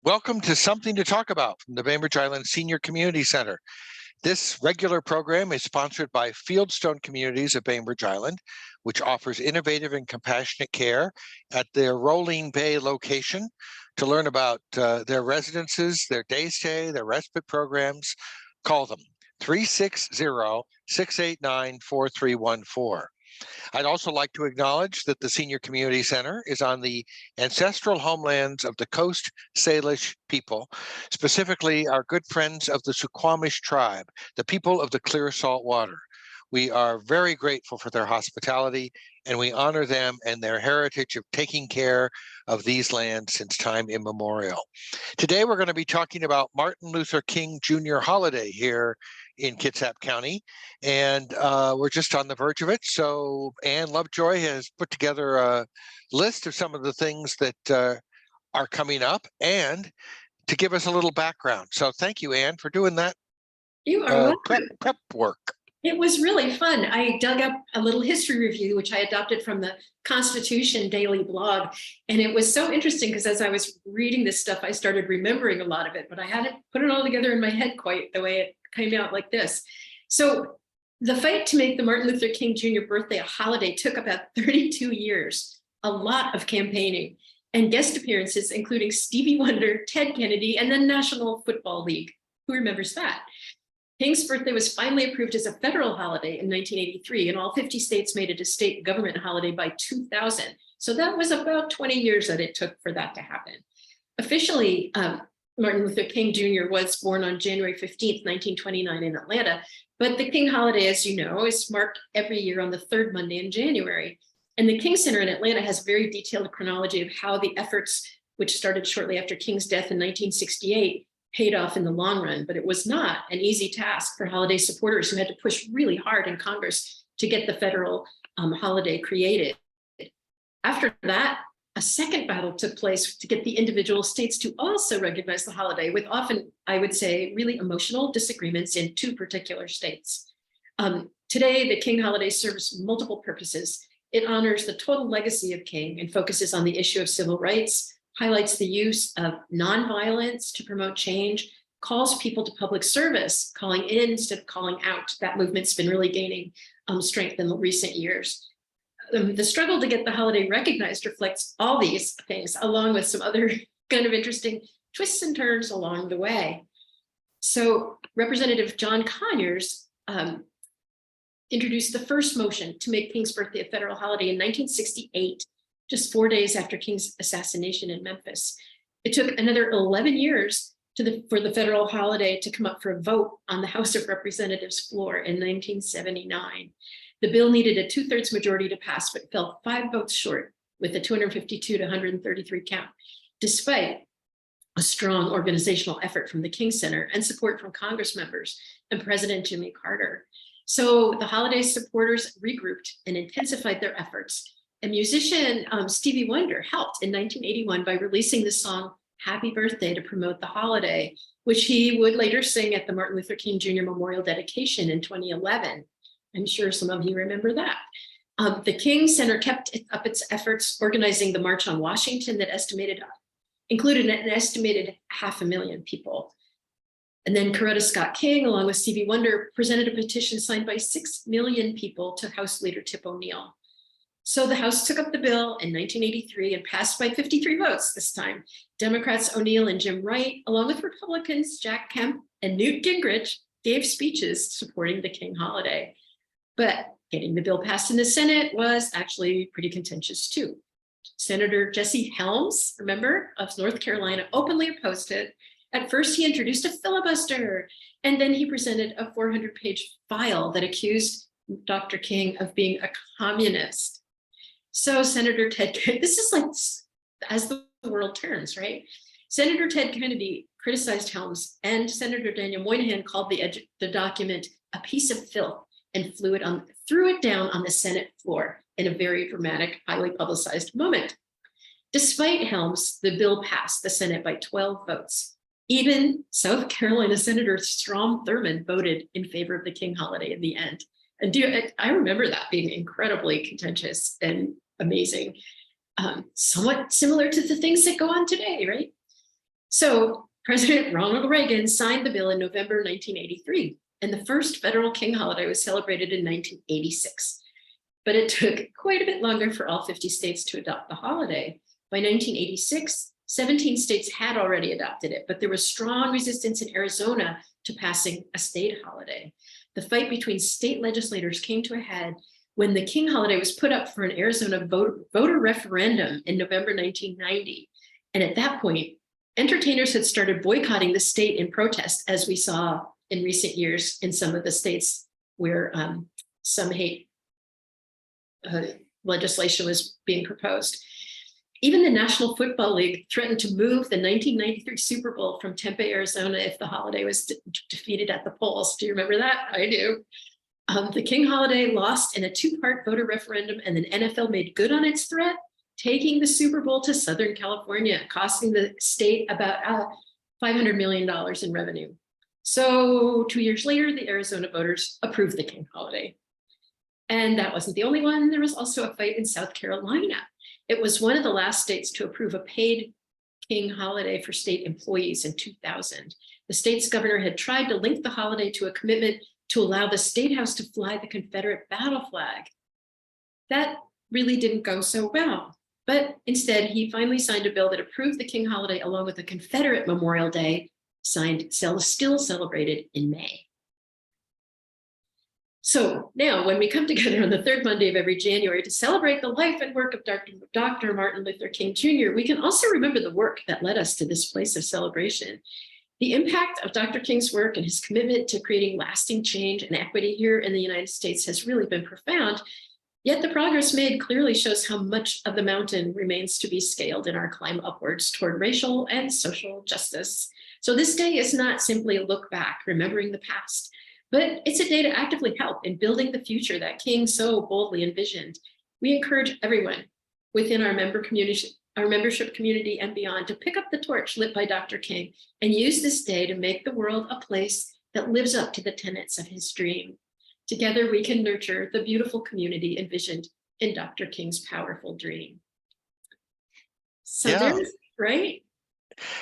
Welcome to Something to Talk About from the Bainbridge Island Senior Community Center. This regular program is sponsored by Fieldstone Communities of Bainbridge Island, which offers innovative and compassionate care at their Rolling Bay location. To learn about their residences, their day stay, their respite programs, call them 360-689-4314. I'd also like to acknowledge that the Senior Community Center is on the ancestral homelands of the Coast Salish people, specifically our good friends of the Suquamish tribe, the people of the clear salt water. We are very grateful for their hospitality, and we honor them and their heritage of taking care of these lands since time immemorial. Today, we're going to be talking about Martin Luther King Jr. holiday here in Kitsap County, and we're just on the verge of it. So Ann Lovejoy has put together a list of some of the things that are coming up and to give us a little background. So thank you, Ann, for doing that. You are welcome. Prep work. It was really fun. I dug up a little history review, which I adopted from the Constitution Daily blog. And it was so interesting because as I was reading this stuff, I started remembering a lot of it, but I hadn't put it all together in my head quite the way it came out like this. So the fight to make the Martin Luther King Jr. birthday a holiday took about 32 years, a lot of campaigning and guest appearances, including Stevie Wonder, Ted Kennedy, and the National Football League. Who remembers that? King's birthday was finally approved as a federal holiday in 1983, and all 50 states made it a state government holiday by 2000. So that was about 20 years that it took for that to happen. Officially, Martin Luther King Jr. was born on January 15th, 1929 in Atlanta, but the King holiday, as you know, is marked every year on the third Monday in January. And the King Center in Atlanta has a very detailed chronology of how the efforts, which started shortly after King's death in 1968, paid off in the long run, but it was not an easy task for holiday supporters who had to push really hard in Congress to get the federal holiday created. After that, a second battle took place to get the individual states to also recognize the holiday, with often, I would say, really emotional disagreements in two particular states. Today, the King holiday serves multiple purposes. It honors the total legacy of King and focuses on the issue of civil rights, highlights the use of nonviolence to promote change, calls people to public service, calling in instead of calling out. That movement's been really gaining strength in the recent years. The struggle to get the holiday recognized reflects all these things, along with some other kind of interesting twists and turns along the way. So Representative John Conyers introduced the first motion to make King's birthday a federal holiday in 1968, just 4 days after King's assassination in Memphis. It took another 11 years for the federal holiday to come up for a vote on the House of Representatives floor in 1979. The bill needed a 2/3 majority to pass, but fell 5 votes short with a 252 to 133 count, despite a strong organizational effort from the King Center and support from Congress members and President Jimmy Carter. So the holiday supporters regrouped and intensified their efforts. And musician Stevie Wonder helped in 1981 by releasing the song Happy Birthday to promote the holiday, which he would later sing at the Martin Luther King Jr. Memorial dedication in 2011. I'm sure some of you remember that. The King Center kept up its efforts organizing the March on Washington that included an estimated 500,000 people. And then Coretta Scott King, along with Stevie Wonder, presented a petition signed by 6 million people to House Leader Tip O'Neill. So the House took up the bill in 1983 and passed by 53 votes this time. Democrats O'Neill and Jim Wright, along with Republicans Jack Kemp and Newt Gingrich, gave speeches supporting the King holiday. But getting the bill passed in the Senate was actually pretty contentious too. Senator Jesse Helms, remember, of North Carolina, openly opposed it. At first, he introduced a filibuster, and then he presented a 400-page file that accused Dr. King of being a communist. So Senator Ted Kennedy, this is like as the world turns, right? Senator Ted Kennedy criticized Helms, and Senator Daniel Moynihan called the document a piece of filth and threw it down on the Senate floor in a very dramatic, highly publicized moment. Despite Helms, the bill passed the Senate by 12 votes. Even South Carolina Senator Strom Thurmond voted in favor of the King holiday in the end. And I remember that being incredibly contentious and amazing, somewhat similar to the things that go on today, right? So President Ronald Reagan signed the bill in November 1983, and the first federal King holiday was celebrated in 1986. But it took quite a bit longer for all 50 states to adopt the holiday. By 1986, 17 states had already adopted it, but there was strong resistance in Arizona to passing a state holiday. The fight between state legislators came to a head when the King holiday was put up for an Arizona voter referendum in November 1990. And at that point, entertainers had started boycotting the state in protest, as we saw in recent years in some of the states where some hate legislation was being proposed. Even the National Football League threatened to move the 1993 Super Bowl from Tempe, Arizona, if the holiday was defeated at the polls. Do you remember that? I do. The King holiday lost in a two-part voter referendum, and then NFL made good on its threat, taking the Super Bowl to Southern California, costing the state about $500 million in revenue. So 2 years later, the Arizona voters approved the King holiday. And that wasn't the only one. There was also a fight in South Carolina. It was one of the last states to approve a paid King holiday for state employees in 2000. The state's governor had tried to link the holiday to a commitment to allow the State House to fly the Confederate battle flag. That really didn't go so well, but instead he finally signed a bill that approved the King holiday along with the Confederate Memorial Day, still celebrated in May. So now when we come together on the third Monday of every January to celebrate the life and work of Dr. Martin Luther King Jr., we can also remember the work that led us to this place of celebration. The impact of Dr. King's work and his commitment to creating lasting change and equity here in the United States has really been profound, yet the progress made clearly shows how much of the mountain remains to be scaled in our climb upwards toward racial and social justice. So this day is not simply a look back, remembering the past, but it's a day to actively help in building the future that King so boldly envisioned. We encourage everyone within our membership community and beyond to pick up the torch lit by Dr. King and use this day to make the world a place that lives up to the tenets of his dream. Together, we can nurture the beautiful community envisioned in Dr. King's powerful dream. So there's, right?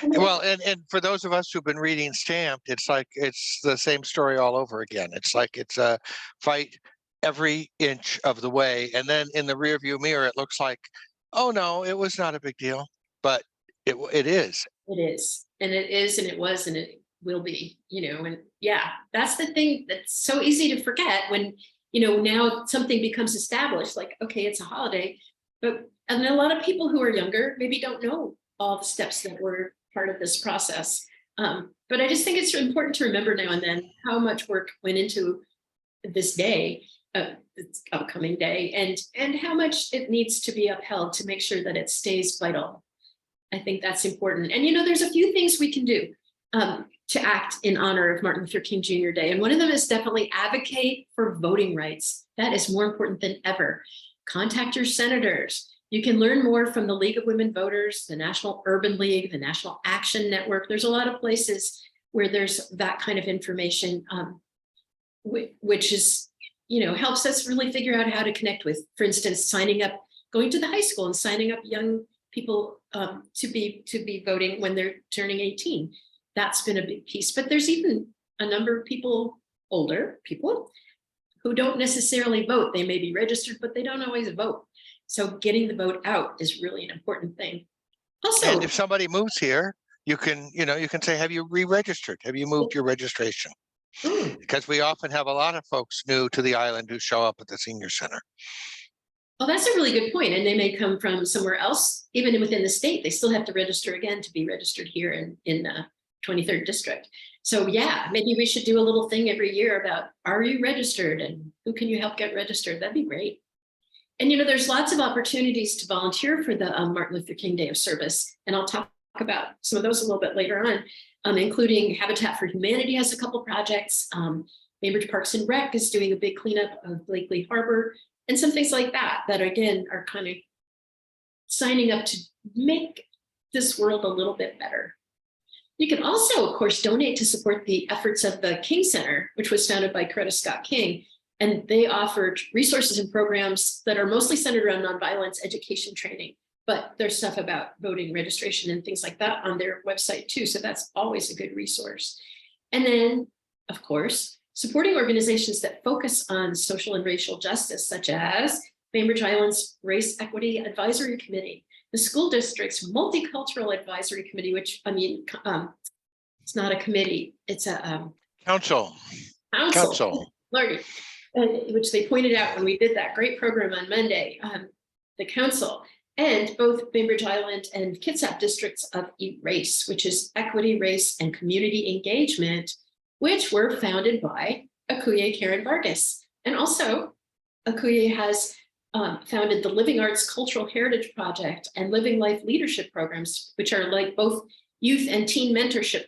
Well, and for those of us who've been reading Stamped, it's like it's the same story all over again. It's like it's a fight every inch of the way. And then in the rearview mirror, it looks like, oh no, it was not a big deal, but it is. It is, and it is, and it was, and it will be, and yeah, that's the thing that's so easy to forget when, now something becomes established, like, okay, it's a holiday, and a lot of people who are younger maybe don't know all the steps that were part of this process. But I just think it's important to remember now and then how much work went into this day, this upcoming day, and how much it needs to be upheld to make sure that it stays vital. I think that's important. And there's a few things we can do to act in honor of Martin Luther King Jr. Day. And one of them is definitely advocate for voting rights. That is more important than ever. Contact your senators. You can learn more from the League of Women Voters, the National Urban League, the National Action Network. There's a lot of places where there's that kind of information, which is, helps us really figure out how to connect with, for instance, going to the high school and signing up young people to be voting when they're turning 18. That's been a big piece. But there's even a number of older people, who don't necessarily vote. They may be registered, but they don't always vote. So getting the vote out is really an important thing. Also, and if somebody moves here, you can say, have you re-registered? Have you moved your registration? Because we often have a lot of folks new to the island who show up at the senior center. Well, that's a really good point. And they may come from somewhere else, even within the state. They still have to register again to be registered here in the 23rd district. So yeah, maybe we should do a little thing every year about, are you registered and who can you help get registered? That'd be great. And there's lots of opportunities to volunteer for the Martin Luther King Day of Service. And I'll talk about some of those a little bit later on, including Habitat for Humanity has a couple projects. Bainbridge Parks and Rec is doing a big cleanup of Blakely Harbor and some things like that again are kind of signing up to make this world a little bit better. You can also, of course, donate to support the efforts of the King Center, which was founded by Coretta Scott King. And they offered resources and programs that are mostly centered around nonviolence education training. but there's stuff about voting registration and things like that on their website too. So that's always a good resource. And then, of course, supporting organizations that focus on social and racial justice, such as Bainbridge Island's Race Equity Advisory Committee, the school district's Multicultural Advisory Committee, which, I mean, it's not a committee, it's a Council. Lordy, which they pointed out when we did that great program on Monday, the council, and both Bainbridge Island and Kitsap districts of ERACE, which is Equity, Race, and Community Engagement, which were founded by Akuye Karen Vargas. And also, Akuye has founded the Living Arts Cultural Heritage Project and Living Life Leadership Programs, which are like both youth and teen mentorship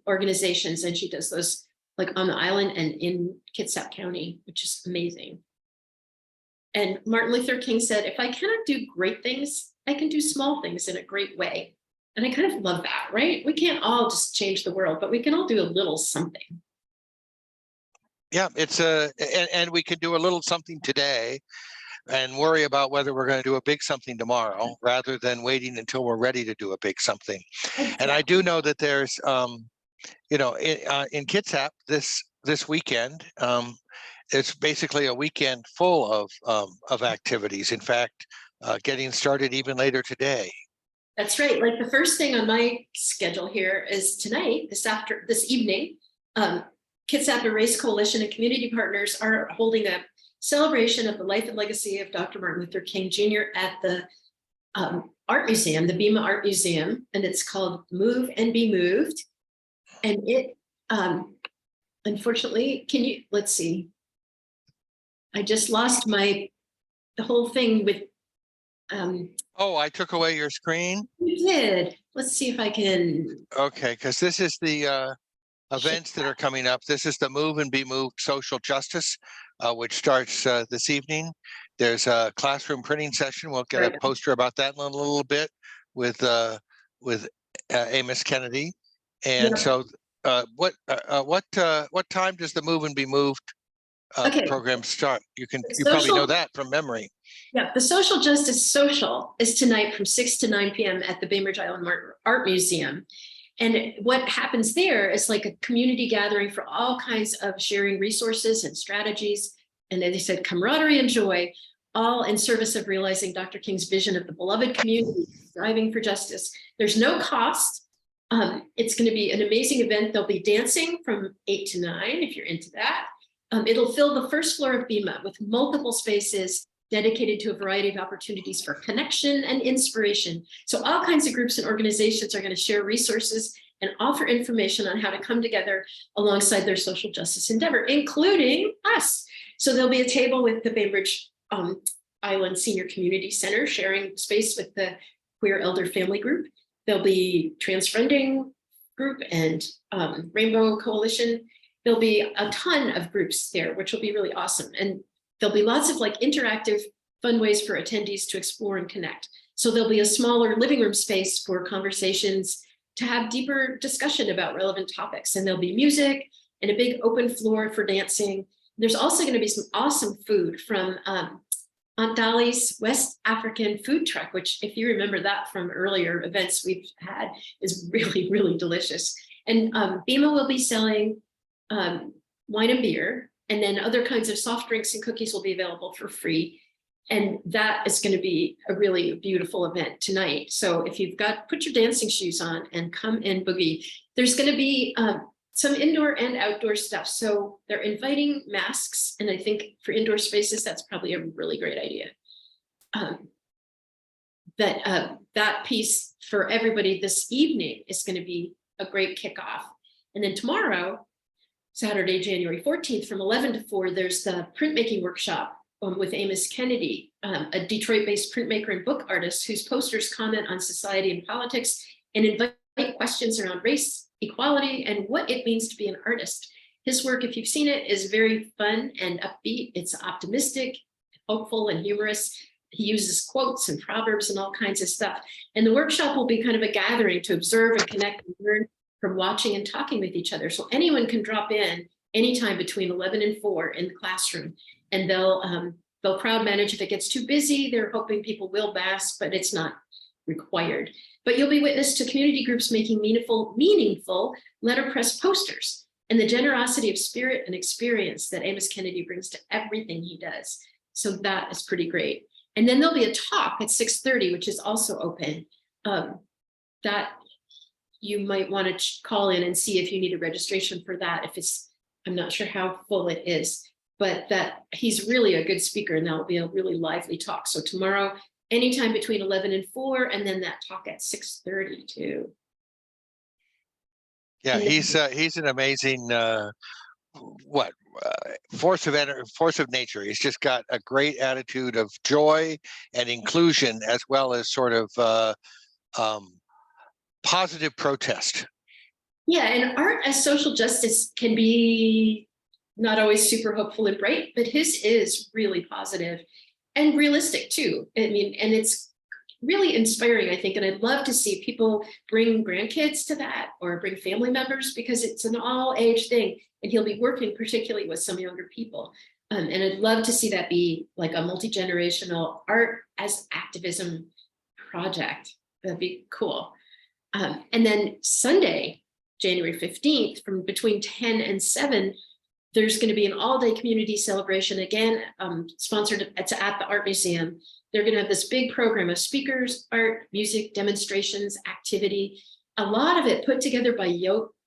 organizations. And she does those like on the island and in Kitsap County, which is amazing. And Martin Luther King said, if I cannot do great things, I can do small things in a great way. And I kind of love that, right? We can't all just change the world, but we can all do a little something. Yeah, it's and we can do a little something today and worry about whether we're going to do a big something tomorrow, rather than waiting until we're ready to do a big something. Exactly. And I do know that there's, you know, in Kitsap this weekend, it's basically a weekend full of activities. In fact, getting started even later today. That's right. Like the first thing on my schedule here is tonight, this evening, Kitsap Erase Coalition and community partners are holding a celebration of the life and legacy of Dr. Martin Luther King Jr. at the art museum, the Bema Art Museum, and it's called Move and Be Moved. And it, unfortunately, let's see. I just lost the whole thing with. Oh, I took away your screen? You did. Let's see if I can. Okay, because this is the events that are coming up. This is the Move and Be Moved Social Justice, which starts this evening. There's a classroom printing session. We'll get a poster about that in a little bit with Amos Kennedy. And so what time does the Move and Be Moved program start? You probably know that from memory. Yeah, the Social Justice Social is tonight from 6 to 9 p.m. at the Bainbridge Island Art Museum. And what happens there is like a community gathering for all kinds of sharing resources and strategies. And then they said camaraderie and joy, all in service of realizing Dr. King's vision of the beloved community, striving for justice. There's no cost. It's going to be an amazing event. There'll be dancing from 8 to 9 if you're into that. It'll fill the first floor of Bema with multiple spaces dedicated to a variety of opportunities for connection and inspiration. So all kinds of groups and organizations are going to share resources and offer information on how to come together alongside their social justice endeavor, including us. So there'll be a table with the Bainbridge Island Senior Community Center sharing space with the Queer Elder Family Group. There'll be Transfriending Group and Rainbow Coalition. There'll be a ton of groups there, which will be really awesome. And there'll be lots of like interactive fun ways for attendees to explore and connect. So there'll be a smaller living room space for conversations to have deeper discussion about relevant topics. And there'll be music and a big open floor for dancing. There's also going to be some awesome food from Aunt Dolly's West African food truck, which if you remember that from earlier events we've had, is really, really delicious. And Bema will be selling wine and beer, and then other kinds of soft drinks and cookies will be available for free. And that is going to be a really beautiful event tonight. So if you've put your dancing shoes on and come and boogie. There's going to be some indoor and outdoor stuff. So they're inviting masks. And I think for indoor spaces, that's probably a really great idea. That piece for everybody this evening is going to be a great kickoff. And then tomorrow, Saturday, January 14th, from 11 to 4, there's the printmaking workshop with Amos Kennedy, a Detroit-based printmaker and book artist whose posters comment on society and politics and invite questions around race, equality, and what it means to be an artist. His work, if you've seen it, is very fun and upbeat. It's optimistic, hopeful, and humorous. He uses quotes and proverbs and all kinds of stuff. And the workshop will be kind of a gathering to observe and connect and learn from watching and talking with each other. So anyone can drop in anytime between 11 and 4 in the classroom, and they'll They'll crowd manage if it gets too busy. They're hoping people will mask, but it's not required. But you'll be witness to community groups making meaningful letterpress posters and the generosity of spirit and experience that Amos Kennedy brings to everything he does. So that is pretty great. And then there'll be a talk at 6:30, which is also open. That you might want to call in and see if you need a registration for that. If it's, I'm not sure how full it is, but that he's really a good speaker, and that will be a really lively talk. So tomorrow, anytime between 11 and 4, and then that talk at 6:30 too. Yeah, he's an amazing force of nature. He's just got a great attitude of joy and inclusion, as well as sort of positive protest. Yeah, and art as social justice can be not always super hopeful and bright, but his is really positive and realistic too. I mean, and it's really inspiring, I think. And I'd love to see people bring grandkids to that or bring family members, because it's an all age thing. And he'll be working particularly with some younger people. And I'd love to see that be like a multi-generational art as activism project. That'd be cool. And then Sunday, January 15th, from between 10 and 7, there's going to be an all-day community celebration, again, sponsored at the Art Museum. They're going to have this big program of speakers, art, music, demonstrations, activity, a lot of it put together by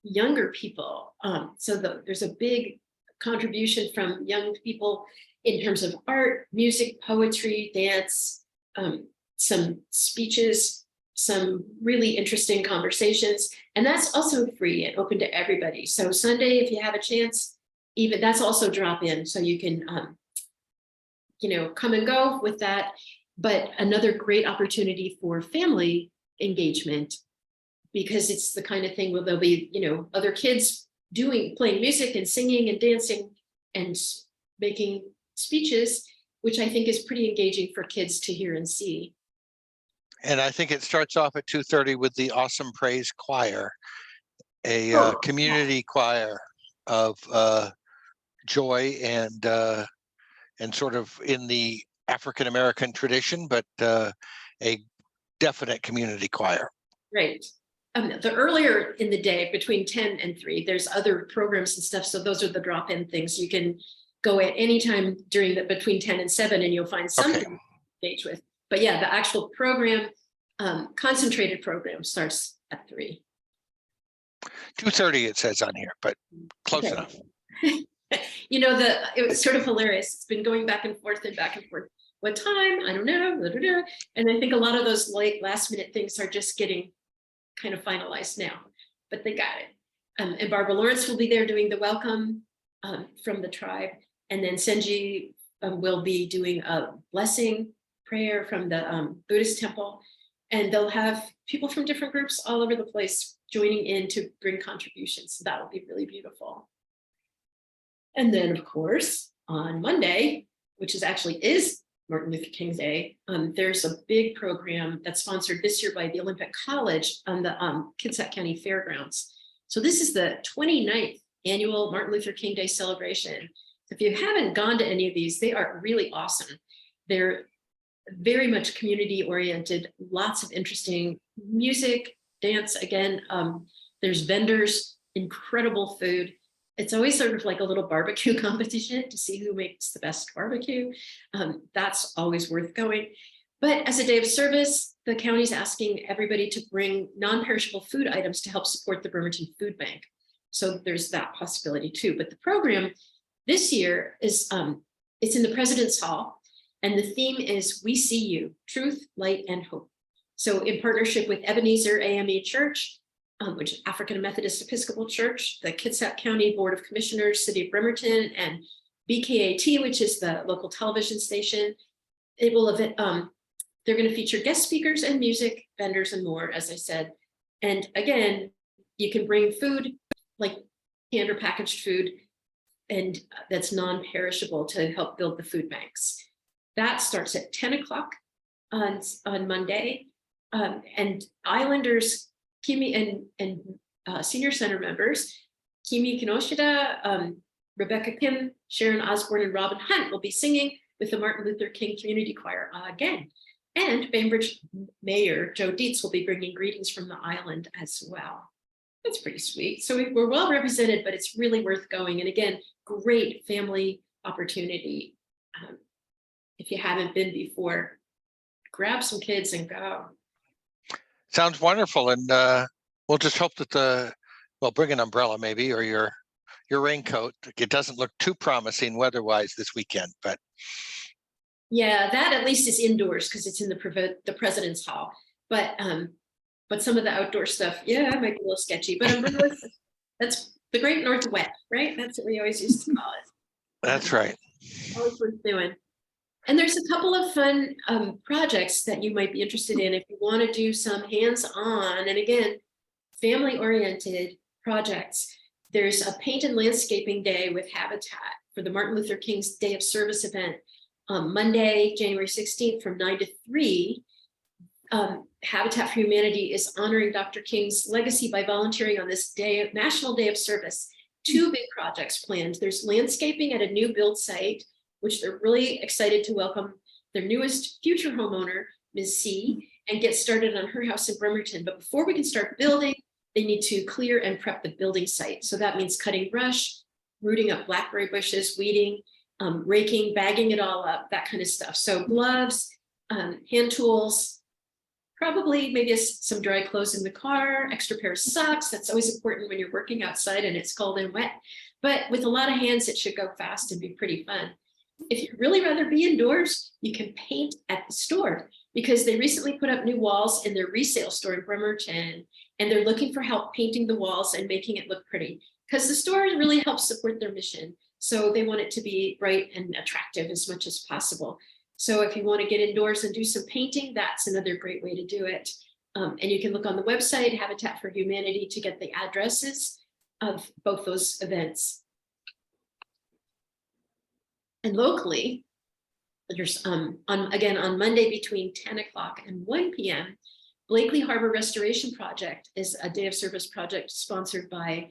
younger people. So there's a big contribution from young people in terms of art, music, poetry, dance, some speeches, some really interesting conversations. And that's also free and open to everybody. So Sunday, if you have a chance, even that's also drop in, so you can come and go with that. But another great opportunity for family engagement, because it's the kind of thing where there'll be other kids playing music and singing and dancing and making speeches, which I think is pretty engaging for kids to hear and see. And I think it starts off at 2:30 with the Awesome Praise Choir, a community choir of joy and sort of in the African American tradition, but a definite community choir. Right. The earlier in the day, between 10 and 3, there's other programs and stuff. So those are the drop-in things. You can go at any time during between 10 and 7, and you'll find something to engage with. But yeah, the actual program, concentrated program, starts at 3. 2:30 it says on here, but close enough. It was sort of hilarious. It's been going back and forth and back and forth. What time? I don't know. Blah, blah, blah. And I think a lot of those last minute things are just getting kind of finalized now, but they got it. And Barbara Lawrence will be there doing the welcome from the tribe. And then Senji will be doing a blessing prayer from the Buddhist temple. And they'll have people from different groups all over the place joining in to bring contributions. So that will be really beautiful. And then, of course, on Monday, which is Martin Luther King Day, there's a big program that's sponsored this year by the Olympic College on the Kitsap County Fairgrounds. So this is the 29th annual Martin Luther King Day celebration. If you haven't gone to any of these, they are really awesome. They're very much community oriented, lots of interesting music, dance. Again, there's vendors, incredible food. It's always sort of like a little barbecue competition to see who makes the best barbecue. That's always worth going. But as a day of service, the county's asking everybody to bring non-perishable food items to help support the Bremerton Food Bank. So there's that possibility too. But the program this year is, it's in the President's Hall, and the theme is We See You, Truth, Light, and Hope. So in partnership with Ebenezer AME Church, which is African Methodist Episcopal Church, the Kitsap County Board of Commissioners, City of Bremerton, and BKAT, which is the local television station. It will they're going to feature guest speakers and music, vendors, and more, as I said. And again, you can bring food, like canned or packaged food, and that's non-perishable to help build the food banks. That starts at 10 o'clock on Monday. And Islanders, Kimi and senior center members, Kimi Kinoshida, Rebecca Kim, Sharon Osborne, and Robin Hunt will be singing. with the Martin Luther King Community Choir again. And Bainbridge Mayor Joe Dietz will be bringing greetings from the island as well. That's pretty sweet. So we're well represented, but it's really worth going. And again, great family opportunity. If you haven't been before, grab some kids and go. Sounds wonderful. And we'll just hope that bring an umbrella maybe, or your raincoat. It doesn't look too promising weather-wise this weekend, but. Yeah, that at least is indoors because it's in the President's Hall. But some of the outdoor stuff, yeah, it might be a little sketchy. But umbrellas, that's the Great North Wet, right? That's what we always used to call it. That's right. Always worth doing. And there's a couple of fun projects that you might be interested in if you want to do some hands-on, and again, family-oriented projects. There's a paint and landscaping day with Habitat for the Martin Luther King's Day of Service event. Monday, January 16th from 9 to 3. Habitat for Humanity is honoring Dr. King's legacy by volunteering on this day, National Day of Service. 2 big projects planned. There's landscaping at a new build site, which they're really excited to welcome their newest future homeowner, Ms. C, and get started on her house in Bremerton. But before we can start building, they need to clear and prep the building site. So that means cutting brush, rooting up blackberry bushes, weeding, raking, bagging it all up, that kind of stuff. So gloves, hand tools, probably maybe some dry clothes in the car, extra pair of socks. That's always important when you're working outside and it's cold and wet. But with a lot of hands, it should go fast and be pretty fun. If you'd really rather be indoors, you can paint at the store because they recently put up new walls in their resale store in Bremerton, and they're looking for help painting the walls and making it look pretty because the store really helps support their mission. So they want it to be bright and attractive as much as possible. So if you want to get indoors and do some painting, that's another great way to do it. And you can look on the website, Habitat for Humanity, to get the addresses of both those events. And locally, there's again on Monday between 10 o'clock and 1 p.m., Blakely Harbor Restoration Project is a day of service project sponsored by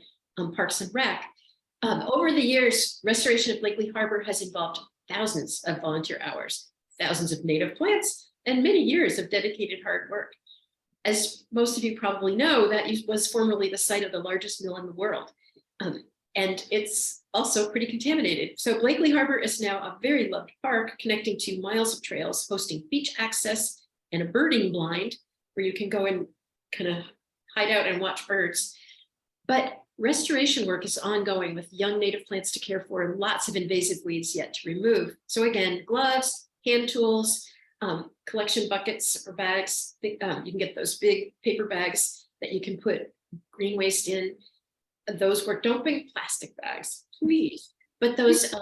Parks and Rec. Over the years, restoration of Blakely Harbor has involved thousands of volunteer hours, thousands of native plants, and many years of dedicated hard work. As most of you probably know, that was formerly the site of the largest mill in the world. And it's also pretty contaminated. So Blakely Harbor is now a very loved park connecting to miles of trails, hosting beach access and a birding blind where you can go and kind of hide out and watch birds. But restoration work is ongoing with young native plants to care for and lots of invasive weeds yet to remove. So again, gloves, hand tools, collection buckets or bags. You can get those big paper bags that you can put green waste in. Those work. Don't bring plastic bags, please. But those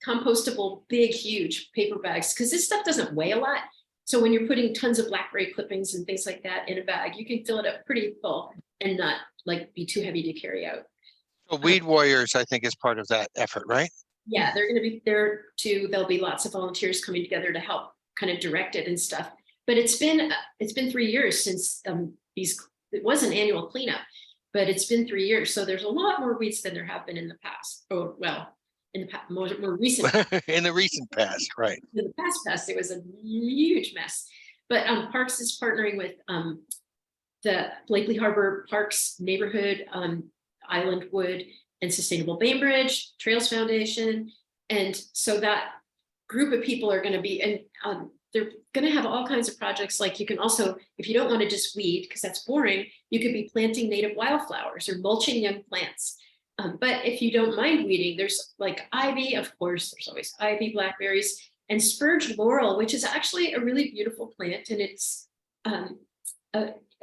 compostable, big, huge paper bags, because this stuff doesn't weigh a lot. So when you're putting tons of blackberry clippings and things like that in a bag, you can fill it up pretty full and not like be too heavy to carry out. So Weed Warriors, I think, is part of that effort, right? Yeah, they're going to be there too. There'll be lots of volunteers coming together to help kind of direct it and stuff. But it's been 3 years since it was an annual cleanup, but it's been 3 years. So there's a lot more weeds than there have been in the past. Oh, well, in the past, more recent. In the recent past, right. In the past, it was a huge mess. But Parks is partnering with the Blakely Harbor Parks Neighborhood, Island Wood, and Sustainable Bainbridge, Trails Foundation. And so that group of people are going to be, and they're going to have all kinds of projects. Like you can also, if you don't want to just weed, because that's boring, you could be planting native wildflowers or mulching young plants. But if you don't mind weeding, there's like ivy, of course, there's always ivy, blackberries, and spurge laurel, which is actually a really beautiful plant. And it's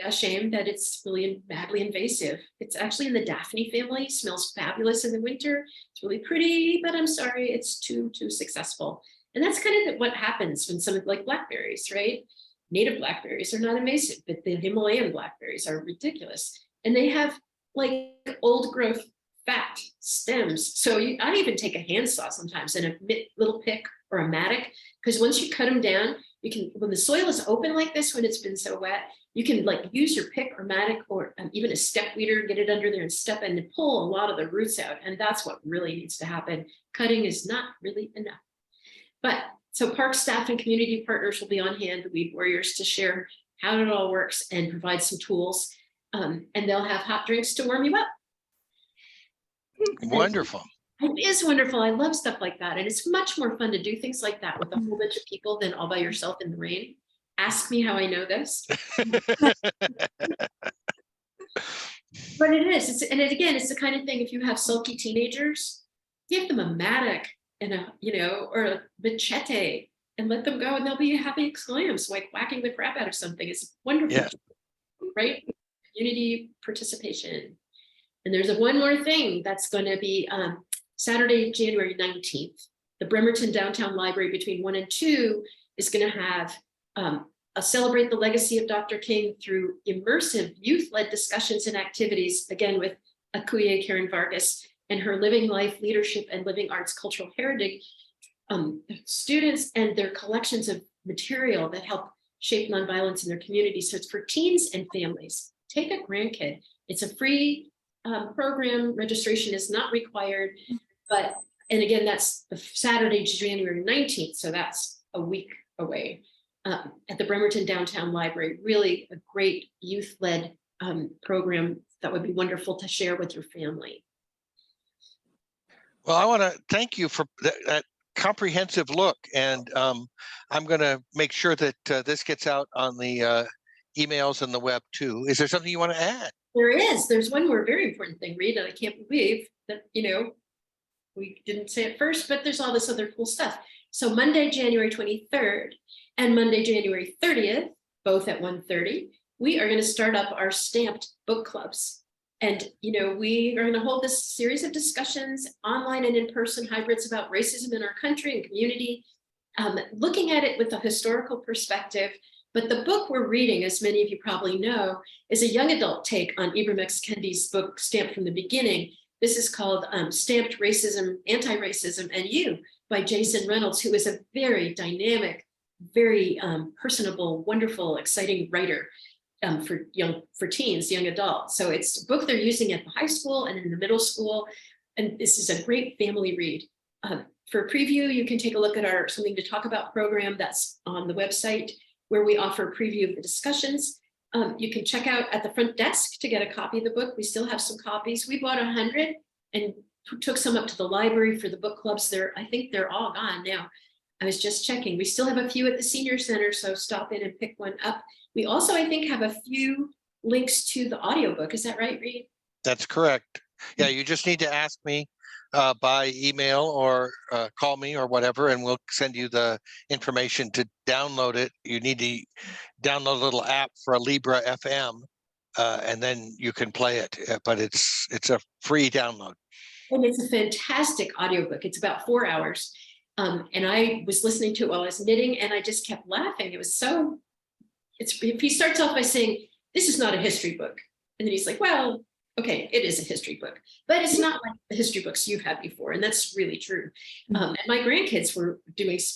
a shame that it's really badly invasive. It's actually in the Daphne family, smells fabulous in the winter. It's really pretty, but I'm sorry, it's too successful. And that's kind of what happens when something like blackberries, right? Native blackberries are not invasive, but the Himalayan blackberries are ridiculous. And they have like old growth fat stems. So I even take a handsaw sometimes and a little pick or a mattock, because once you cut them down, you can, when the soil is open like this, when it's been so wet, you can like use your pick or mattock or even a step weeder, get it under there and step in and pull a lot of the roots out. And that's what really needs to happen. Cutting is not really enough. But So park staff and community partners will be on hand, the weed warriors, to share how it all works and provide some tools. And they'll have hot drinks to warm you up. Wonderful. It is wonderful. I love stuff like that. And it's much more fun to do things like that with a whole bunch of people than all by yourself in the rain. Ask me how I know this. But it is. And again, it's the kind of thing, if you have sulky teenagers, give them a mattock and or a machete and let them go, and they'll be happy clams, like whacking the crap out of something. It's wonderful, Yeah. Right? Community participation. And there's one more thing that's going to be Saturday, January 19th. The Bremerton Downtown Library between 1 and 2 is going to have a Celebrate the Legacy of Dr. King through immersive youth-led discussions and activities, again with Akuye Karen Vargas and her Living Life, Leadership, and Living Arts Cultural Heritage students and their collections of material that help shape nonviolence in their community. So it's for teens and families. Take a grandkid. It's a free program. Registration is not required, and again, that's the Saturday, January 19th. So that's a week away at the Bremerton Downtown Library. Really a great youth-led program that would be wonderful to share with your family. Well, I want to thank you for that comprehensive look, and I'm going to make sure that this gets out on the emails and the web too. Is there something you want to add? There's one more very important thing, Reed, and I can't believe that, we didn't say it first, but there's all this other cool stuff. So Monday, January 23rd and Monday, January 30th, both at 1:30, we are going to start up our stamped book clubs. And, we are going to hold this series of discussions online and in person, hybrids, about racism in our country and community, looking at it with a historical perspective. But the book we're reading, as many of you probably know, is a young adult take on Ibram X. Kendi's book, Stamped from the Beginning. This is called Stamped Racism, Anti-Racism, and You by Jason Reynolds, who is a very dynamic, very personable, wonderful, exciting writer for teens, young adults. So it's a book they're using at the high school and in the middle school. And this is a great family read. For a preview, you can take a look at our Something to Talk About program that's on the website, where we offer a preview of the discussions. You can check out at the front desk to get a copy of the book. We still have some copies. We bought 100 and took some up to the library for the book clubs. I think they're all gone now. I was just checking. We still have a few at the senior center, so stop in and pick one up. We also, I think, have a few links to the audiobook. Is that right, Reed? That's correct. Yeah, you just need to ask me by email or call me or whatever, and we'll send you the information to download it. You need to download a little app for a Libra FM, and then you can play it. But it's a free download. And it's a fantastic audiobook. It's about 4 hours. And I was listening to it while I was knitting, and I just kept laughing. It was so, he starts off by saying, this is not a history book. And then he's like, well, okay, it is a history book, but it's not like the history books you've had before. And that's really true. And my grandkids were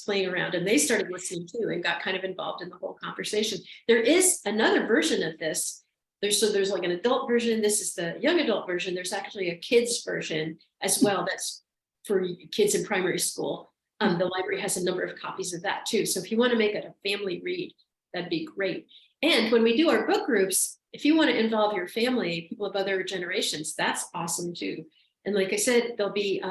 playing around, and they started listening too and got kind of involved in the whole conversation. There is another version of this. There's like an adult version. This is the young adult version. There's actually a kids version as well. That's for kids in primary school. The library has a number of copies of that too. So if you want to make it a family read, that'd be great. And when we do our book groups, if you want to involve your family, people of other generations, that's awesome too. And like I said, there'll be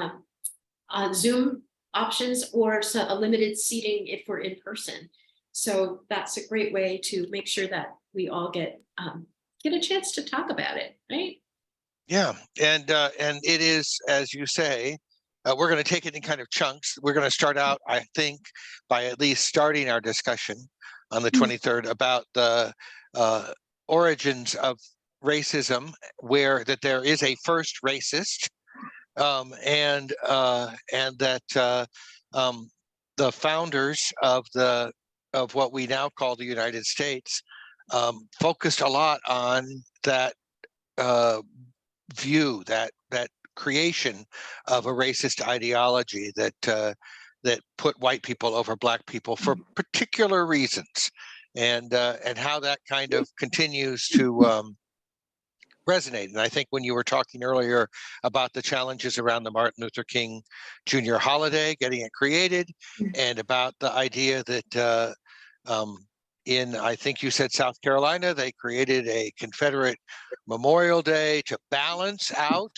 Zoom options or a limited seating if we're in person. So that's a great way to make sure that we all get a chance to talk about it, right? Yeah, and it is, as you say, we're going to take it in kind of chunks. We're going to start out, I think, by at least starting our discussion on the 23rd about the origins of racism, where that there is a first racist, and that the founders of what we now call the United States focused a lot on that view, that creation of a racist ideology that put white people over black people for particular reasons, and how that kind of continues to resonate. And I think when you were talking earlier about the challenges around the Martin Luther King Jr. holiday, getting it created, and about the idea that I think you said South Carolina, they created a Confederate Memorial Day to balance out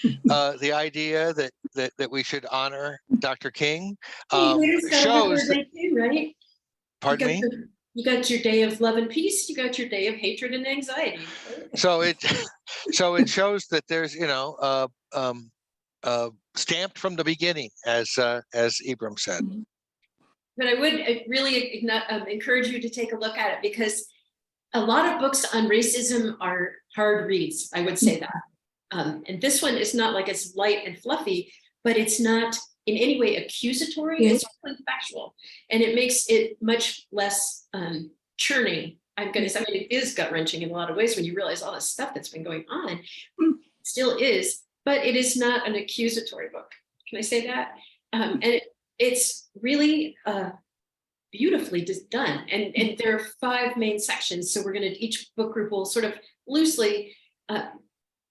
the idea that we should honor Dr. King. Shows that, too, right? pardon me? You got your day of love and peace. You got your day of hatred and anxiety. So it shows that there's, stamped from the beginning, as Ibram said. But I would really encourage you to take a look at it, because a lot of books on racism are hard reads. I would say that. And this one is not like it's light and fluffy, but it's not in any way accusatory. It's really factual, and it makes it much less churning. I'm going to say, I mean, it is gut wrenching in a lot of ways when you realize all the stuff that's been going on. It still is, but it is not an accusatory book. Can I say that? And it's really beautifully done. And there are 5 main sections. So each book group will sort of loosely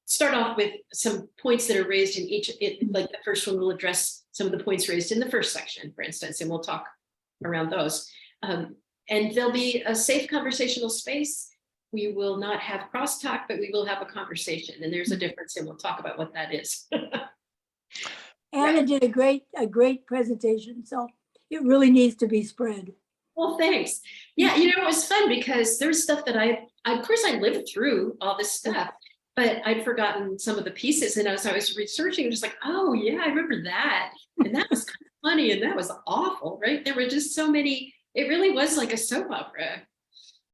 start off with some points that are raised in each, like the first one will address some of the points raised in the first section, for instance, and we'll talk around those. And there'll be a safe conversational space. We will not have crosstalk, but we will have a conversation. And there's a difference, and we'll talk about what that is. Anna did a great presentation, so it really needs to be spread. Well, thanks. Yeah, it was fun because there's stuff that of course I lived through all this stuff, but I'd forgotten some of the pieces. And as I was researching, just like, oh yeah, I remember that. And that was kind of funny, and that was awful, right? There were just so many, it really was like a soap opera.